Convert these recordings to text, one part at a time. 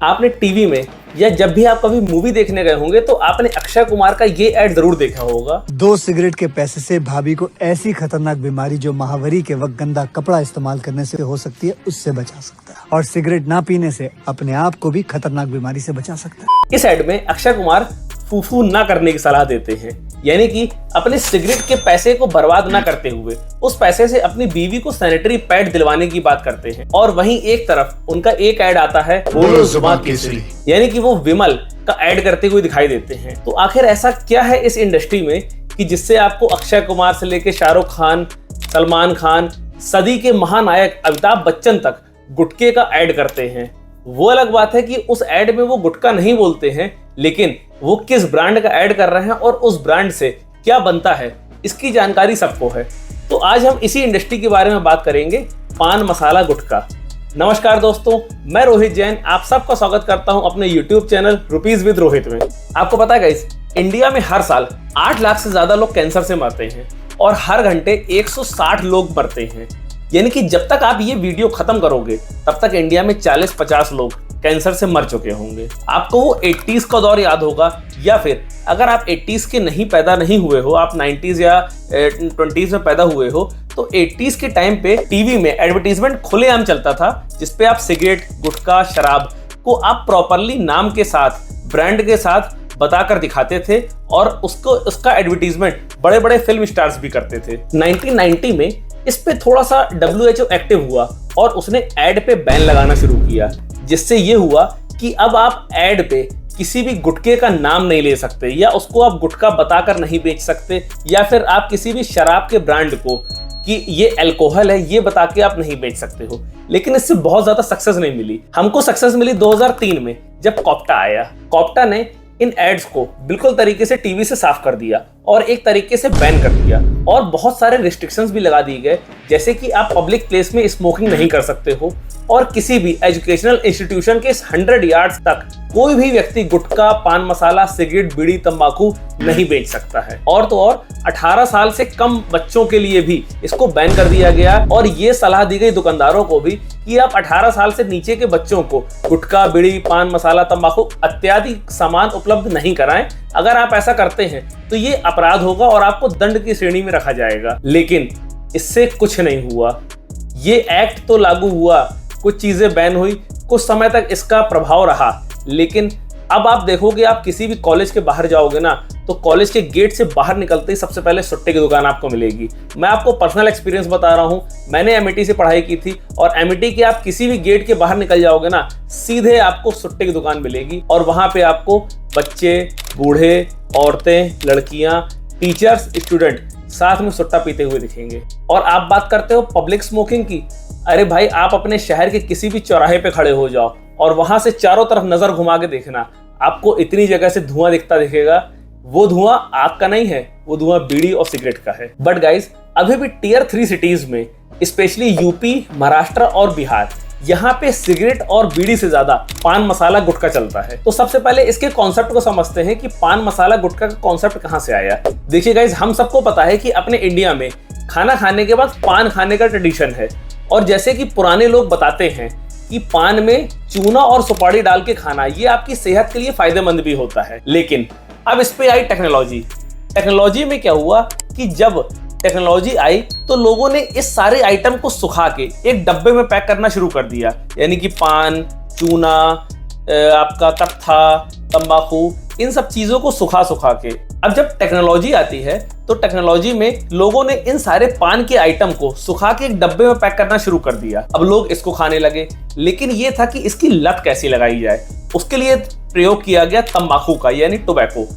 आपने टीवी में या जब भी आप कभी मूवी देखने गए होंगे तो आपने अक्षय कुमार का ये ऐड जरूर देखा होगा। 2 सिगरेट के पैसे से भाभी को ऐसी खतरनाक बीमारी जो महावरी के वक्त गंदा कपड़ा इस्तेमाल करने से हो सकती है, उससे बचा सकता है। और सिगरेट ना पीने से अपने आप को भी खतरनाक बीमारी से बचा सकता है। इस ऐड में अक्षय कुमार फूफू ना करने की सलाह देते हैं, यानी कि अपने सिगरेट के पैसे को बर्बाद ना करते हुए उस पैसे से अपनी बीवी को सैनिटरी पैड दिलवाने की बात करते हैं। और वहीं एक तरफ उनका एक ऐड आता है बोलो जुबान केसरी, यानी कि वो विमल का ऐड करते हुए दिखाई देते हैं। तो आखिर ऐसा क्या है इस इंडस्ट्री में कि जिससे आपको अक्षय कुमार से लेकर शाहरुख खान, सलमान खान, सदी के महानायक अमिताभ बच्चन तक गुटखे का ऐड करते हैं। वो अलग बात है कि उस ऐड में वो गुटखा नहीं बोलते हैं, लेकिन वो किस ब्रांड का ऐड कर रहे हैं और उस ब्रांड से क्या बनता है, इसकी जानकारी सबको है। तो आज हम इसी इंडस्ट्री के बारे में बात करेंगे, पान मसाला गुटखा। नमस्कार दोस्तों, मैं रोहित जैन आप सबका स्वागत करता हूं अपने YouTube channel rupees with Rohit में। आपको पता है गाइस, इंडिया में हर साल 8 लाख से ज्यादा लोग कैंसर से मरते हैं और हर घंटे 160 लोग मरते हैं। यानी कि जब तक आप ये वीडियो खत्म करोगे तब तक इंडिया में 40-50 लोग कैंसर से मर चुके होंगे। आपको वो 80s का दौर याद होगा, या फिर अगर आप 80s के पैदा नहीं हुए हो, आप 90s या 20s में पैदा हुए हो, तो 80s के टाइम पे टीवी में एडवर्टीजमेंट खुलेआम चलता था, जिसपे आप सिगरेट, गुटखा, शराब को आप प्रॉपरली नाम के साथ, ब्रांड के साथ बताकर दिखाते थे और उसका एडवर्टीजमेंट बड़े बड़े फिल्म स्टार्स भी करते थे। 1990 में इस पे थोड़ा सा WHO एक्टिव हुआ और उसने ऐड पे बैन लगाना शुरू किया, जिससे ये हुआ कि अब आप ऐड पे किसी भी गुटखे का नाम नहीं ले सकते, या उसको आप गुटखा बताकर नहीं बेच सकते, या फिर आप किसी भी शराब के ब्रांड को कि ये अल्कोहल है ये बता के आप नहीं बेच सकते हो। लेकिन इससे बहुत ज्यादा सक्सेस नहीं मिली। हमको सक्सेस मिली 2003 में, जब कॉप्टा आया। कॉप्टा ने इन एड्स को बिल्कुल तरीके से टीवी से साफ कर दिया और एक तरीके से बैन कर दिया, और बहुत सारे रिस्ट्रिक्शंस भी लगा दिए गए, जैसे कि आप पब्लिक प्लेस में स्मोकिंग नहीं कर सकते हो और किसी भी एजुकेशनल इंस्टीट्यूशन के 100 यार्ड्स तक कोई भी व्यक्ति गुटखा, पान मसाला, सिगरेट, बीड़ी, तंबाकू नहीं बेच सकता है। और तो और 18 साल से कम बच्चों के लिए भी इसको बैन कर दिया गया और ये सलाह दी गई दुकानदारों को भी कि आप 18 साल से नीचे के बच्चों को गुटखा, बीड़ी, पान मसाला, तंबाकू इत्यादि सामान उपलब्ध नहीं कराएं। अगर आप ऐसा करते हैं तो ये अपराध होगा और आपको दंड की श्रेणी में रखा जाएगा। लेकिन इससे कुछ नहीं हुआ। ये एक्ट तो लागू हुआ, कुछ चीजें बैन हुई, कुछ समय तक इसका प्रभाव रहा, लेकिन अब आप देखोगे, आप किसी भी कॉलेज के बाहर जाओगे ना, तो कॉलेज के गेट से बाहर निकलते ही सबसे पहले सुट्टे की दुकान आपको मिलेगी। मैं आपको पर्सनल एक्सपीरियंस बता रहा हूं, मैंने एमिटी से पढ़ाई की थी और एमिटी के आप किसी भी गेट के बाहर निकल जाओगे ना, सीधे आपको सुट्टे की दुकान मिलेगी और वहां पे आपको बच्चे, बूढ़े, औरतें, लड़कियां, टीचर्स, स्टूडेंट साथ में सुट्टा पीते हुए दिखेंगे। और आप बात करते हो पब्लिक स्मोकिंग की, अरे भाई आप अपने शहर के किसी भी चौराहे पे खड़े हो जाओ और वहां से चारों तरफ नजर घुमा के देखना, आपको इतनी जगह से धुआं दिखता दिखेगा। वो धुआं आग का नहीं है, वो धुआं बीड़ी और सिगरेट का है। बट गाइज, अभी भी टियर 3 सिटीज में, स्पेशली यूपी, महाराष्ट्र और बिहार, यहाँ पे सिगरेट और बीड़ी से ज्यादा पान मसाला गुटखा चलता है। तो सबसे पहले इसके कॉन्सेप्ट को समझते हैं कि पान मसाला गुटखा का कॉन्सेप्ट कहाँ से आया। देखिए गाइज, हम सबको पता है कि अपने इंडिया में खाना खाने के बाद पान खाने का ट्रेडिशन है, और जैसे कि पुराने लोग बताते हैं कि पान में चूना और सुपारी डाल के खाना ये आपकी सेहत के लिए फायदेमंद भी होता है। लेकिन अब इस पे आई टेक्नोलॉजी में क्या हुआ कि जब टेक्नोलॉजी आई तो लोगों ने इस सारे आइटम को सुखा के एक डब्बे में पैक करना शुरू कर दिया, यानी कि पान, चूना, आपका कत्था, तंबाकू, इन सब चीजों को सुखा के। अब जब टेक्नोलॉजी आती है तो टेक्नोलॉजी में लोगों ने इन सारे पान के आइटम को सुखा के एक डब्बे में पैक करना शुरू कर दिया। अब लोग इसको खाने लगे, लेकिन ये था कि इसकी लत कैसी लगाई जाए। उसके लिए प्रयोग किया गया तंबाकू का, यानी टोबैको।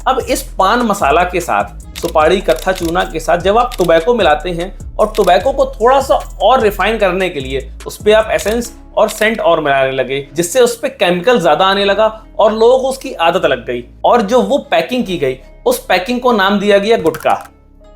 अब इस पान मसाला के साथ, सुपारी, कत्था, चूना के साथ जब आप टोबैको मिलाते हैं और टोबैको को थोड़ा सा और रिफाइन करने के लिए उस पर आप एसेंस और सेंट और मिलाने लगे, जिससे उस पर केमिकल ज्यादा आने लगा और लोगों को उसकी आदत लग गई। और जो वो पैकिंग की गई, उस पैकिंग को नाम दिया गया गुटखा।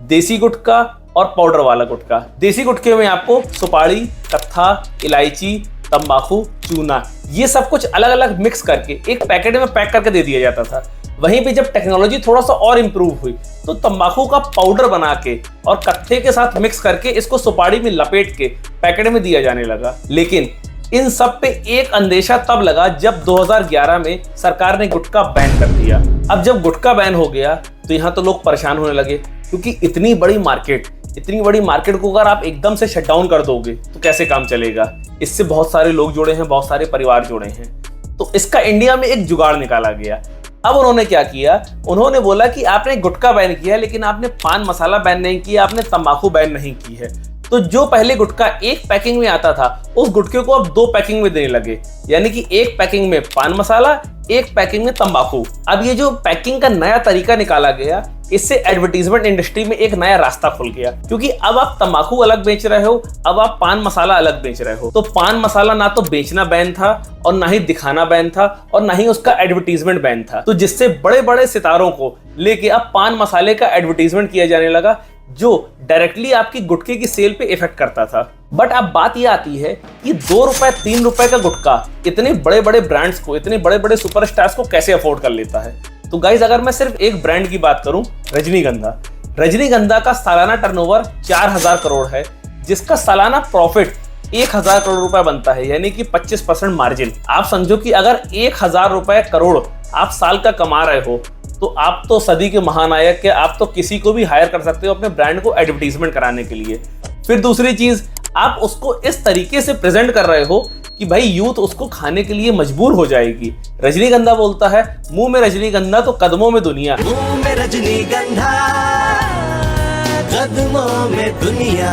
देसी गुटखा और पाउडर वाला गुटखा। देसी गुटखे में आपको सुपारी, कत्था, इलायची, तंबाकू, चूना, ये सब कुछ अलग अलग मिक्स करके एक पैकेट में पैक करके दे दिया जाता था। वहीं पे जब टेक्नोलॉजी थोड़ा सा और इम्प्रूव हुई तो तंबाकू का पाउडर बना के और कत्थे के साथ मिक्स करके इसको सुपारी में लपेट के पैकेट में दिया जाने लगा। लेकिन इन सब पे एक अंदेशा तब लगा जब 2011 में सरकार ने गुटखा बैन कर दिया। अब जब गुटखा बैन हो गया तो यहाँ तो लोग परेशान होने लगे, क्योंकि इतनी बड़ी मार्केट को अगर आप एकदम से शट डाउन कर दोगे तो कैसे काम चलेगा। इससे बहुत सारे लोग जुड़े हैं, बहुत सारे परिवार जुड़े हैं। तो इसका इंडिया में एक जुगाड़ निकाला गया। अब उन्होंने क्या किया, उन्होंने बोला कि आपने गुटखा बैन किया लेकिन आपने पान मसाला बैन नहीं किया, आपने तंबाकू बैन नहीं की है। तो जो पहले गुटखा एक पैकिंग में आता था उस गुटखे को अब 2 पैकिंग में देने लगे, यानी कि एक पैकिंग में पान मसाला, एक पैकिंग में तंबाकू। अब ये जो पैकिंग का नया तरीका निकाला गया, इससे एडवर्टीजमेंट इंडस्ट्री में एक नया रास्ता खुल गया, क्योंकि अब आप तंबाकू अलग बेच रहे हो, अब आप पान मसाला अलग बेच रहे हो। तो पान मसाला ना तो बेचना बैन था और ना ही दिखाना बैन था और ना ही उसका एडवर्टीजमेंट बैन था, तो जिससे बड़े बड़े सितारों को लेके अब पान मसाले का एडवर्टीजमेंट किया जाने लगा, जो डायरेक्टली आपकी गुटखे की सेल पे इफेक्ट करता था। बट अब बात यह आती है कि 2 रुपए 3 रुपए का गुटखा इतने बड़े बड़े ब्रांड्स को, इतने बड़े बड़े सुपरस्टार्स को कैसे अफोर्ड कर लेता है। तो गाइज अगर मैं सिर्फ एक ब्रांड की बात करूं, रजनीगंधा का सालाना टर्नओवर 4000 करोड़ है, जिसका सालाना प्रॉफिट 1000 करोड़ रुपए बनता है, यानी कि 25% मार्जिन। आप समझो कि अगर 1000 रुपए करोड़ आप साल का कमा रहे हो तो आप तो सदी के महानायक के, आप तो किसी को भी हायर कर सकते हो अपने ब्रांड को एडवर्टीजमेंट कराने के लिए। फिर दूसरी चीज, आप उसको इस तरीके से प्रेजेंट कर रहे हो कि भाई यूथ उसको खाने के लिए मजबूर हो जाएगी। रजनीगंधा बोलता है, मुंह में रजनीगंधा तो कदमों में दुनिया। मुंह में रजनीगंधा, कदमों में दुनिया।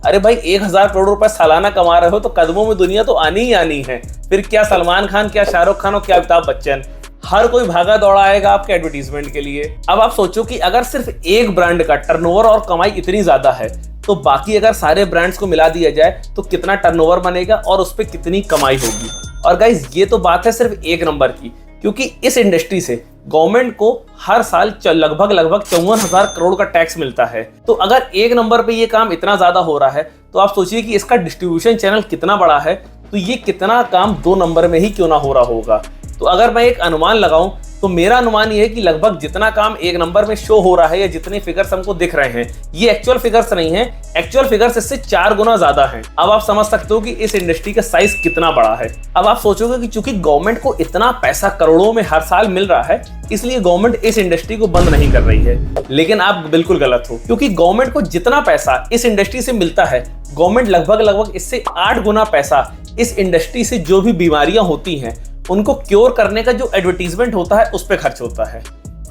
अरे भाई 1000 करोड़ रुपए सालाना कमा रहे हो तो कदमों में दुनिया तो आनी ही आनी है। फिर क्या सलमान खान, क्या शाहरुख खान और क्या अमिताभ बच्चन, हर कोई भागा दौड़ा आएगा आपके एडवर्टीजमेंट के लिए। अब आप सोचो कि अगर सिर्फ एक ब्रांड का टर्नओवर और कमाई इतनी ज्यादा है, तो बाकी अगर सारे ब्रांड्स को मिला दिया जाए तो कितना टर्नओवर बनेगा और उस पर कितनी कमाई होगी। और गाइज ये तो बात है सिर्फ एक नंबर की, क्योंकि इस इंडस्ट्री से गवर्नमेंट को हर साल लगभग 54,000 करोड़ का टैक्स मिलता है। तो अगर एक नंबर पे ये काम इतना ज्यादा हो रहा है तो आप सोचिए कि इसका डिस्ट्रीब्यूशन चैनल कितना बड़ा है, तो ये कितना काम 2 नंबर में ही क्यों ना हो रहा होगा। तो अगर मैं एक अनुमान लगाऊं तो मेरा अनुमान ये है कि लगभग जितना काम एक नंबर में शो हो रहा है या जितने फिगर्स हमको दिख रहे हैं, ये एक्चुअल फिगर्स नहीं है, एक्चुअल फिगर्स इससे 4 गुना ज्यादा हैं। अब आप समझ सकते हो कि इस इंडस्ट्री का साइज कितना बड़ा है। अब आप सोचोगे कि चूंकि गवर्नमेंट को इतना पैसा करोड़ों में हर साल मिल रहा है, इसलिए गवर्नमेंट इस इंडस्ट्री को बंद नहीं कर रही है। लेकिन आप बिल्कुल गलत हो, क्योंकि गवर्नमेंट को जितना पैसा इस इंडस्ट्री से मिलता है, गवर्नमेंट लगभग इससे 8 गुना पैसा इस इंडस्ट्री से जो भी बीमारियां होती हैं उनको क्योर करने का जो एडवर्टीजमेंट होता है उस पर खर्च होता है।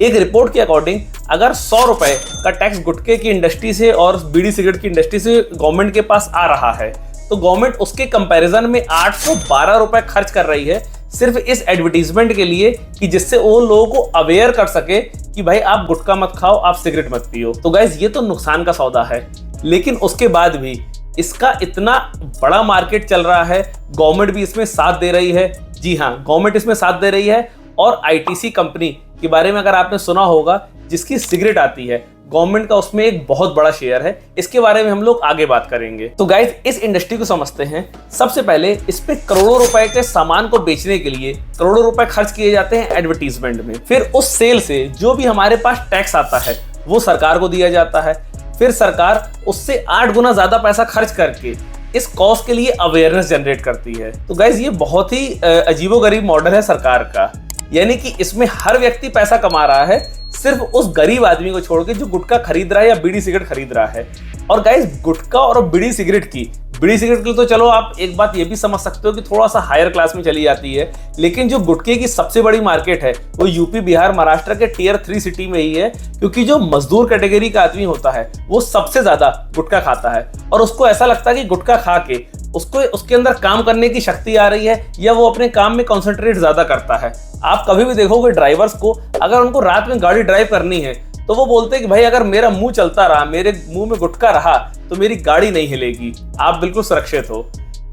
एक रिपोर्ट के अकॉर्डिंग अगर 100 रुपए का टैक्स गुटखे की इंडस्ट्री से और बीड़ी सिगरेट की इंडस्ट्री से गवर्नमेंट के पास आ रहा है, तो गवर्नमेंट उसके कंपैरिजन में 812 रुपए खर्च कर रही है सिर्फ इस एडवर्टीजमेंट के लिए, कि जिससे वो लोगों को अवेयर कर सके कि भाई आप गुटखा मत खाओ, आप सिगरेट मत पियो। तो गाइज ये तो नुकसान का सौदा है, लेकिन उसके बाद भी इसका इतना बड़ा मार्केट चल रहा है, गवर्नमेंट भी इसमें साथ दे रही है। जी हाँ, गवर्नमेंट इसमें साथ दे रही है। और आईटीसी कंपनी के बारे में अगर आपने सुना होगा, जिसकी सिगरेट आती है, गवर्नमेंट का उसमें एक बहुत बड़ा शेयर है। इसके बारे में हम लोग आगे बात करेंगे। तो गाइज इस इंडस्ट्री को समझते हैं। सबसे पहले इस पे करोड़ों रुपए के सामान को बेचने के लिए करोड़ों रुपए खर्च किए जाते हैं एडवर्टीजमेंट में। फिर उस सेल से जो भी हमारे पास टैक्स आता है वो सरकार को दिया जाता है। फिर सरकार उससे 8 गुना ज्यादा पैसा खर्च करके इस कॉज के लिए अवेयरनेस जनरेट करती है। तो गाइज ये बहुत ही अजीबोगरीब मॉडल है सरकार का, यानी कि इसमें हर व्यक्ति पैसा कमा रहा है सिर्फ उस गरीब आदमी को छोड़ के जो गुटखा खरीद रहा है या बीड़ी सिगरेट खरीद रहा है। और गाइज गुटखा और बीड़ी सिगरेट के लिए तो चलो आप एक बात ये भी समझ सकते हो कि थोड़ा सा हायर क्लास में चली जाती है, लेकिन जो गुटखे की सबसे बड़ी मार्केट है वो यूपी, बिहार, महाराष्ट्र के टियर 3 सिटी में ही है, क्योंकि जो मजदूर कैटेगरी का आदमी होता है वो सबसे ज्यादा गुटखा खाता है और उसको ऐसा लगता है कि गुटखा खा के उसको उसके अंदर काम करने की शक्ति आ रही है या वो अपने काम में कॉन्सेंट्रेट ज्यादा करता है। आप कभी भी देखोगे ड्राइवर्स को, अगर उनको रात में गाड़ी ड्राइव करनी है तो वो बोलते हैं कि भाई अगर मेरा मुंह चलता रहा, मेरे मुंह में गुटखा रहा, तो मेरी गाड़ी नहीं हिलेगी, आप बिल्कुल सुरक्षित हो।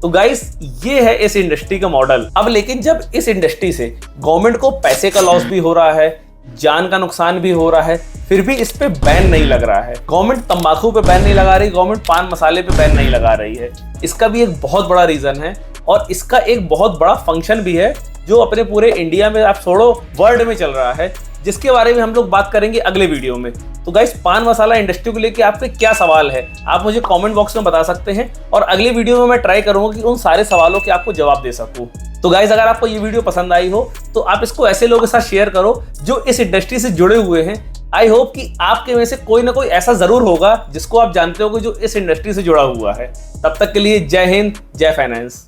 तो गाइस ये है इस इंडस्ट्री का मॉडल। अब लेकिन जब इस इंडस्ट्री से गवर्नमेंट को पैसे का लॉस भी हो रहा है, जान का नुकसान भी हो रहा है, फिर भी इस पे बैन नहीं लग रहा है। गवर्नमेंट तंबाकू पे बैन नहीं लगा रही, गवर्नमेंट पान मसाले पे बैन नहीं लगा रही है। इसका भी एक बहुत बड़ा रीजन है और इसका एक बहुत बड़ा फंक्शन भी है जो अपने पूरे इंडिया में, आप छोड़ो वर्ल्ड में चल रहा है, जिसके बारे में हम लोग बात करेंगे अगले वीडियो में। तो गाइस, पान मसाला इंडस्ट्री को लेके आपके क्या सवाल है, आप मुझे कमेंट बॉक्स में बता सकते हैं और अगले वीडियो में मैं ट्राई करूंगा कि उन सारे सवालों के आपको जवाब दे सकूं। तो गाइस, अगर आपको ये वीडियो पसंद आई हो तो आप इसको ऐसे लोगों के साथ शेयर करो जो इस इंडस्ट्री से जुड़े हुए हैं। आई होप कि आपके में से कोई ना कोई ऐसा जरूर होगा जिसको आप जानते हो जो इस इंडस्ट्री से जुड़ा हुआ है। तब तक के लिए जय हिंद, जय फाइनेंस।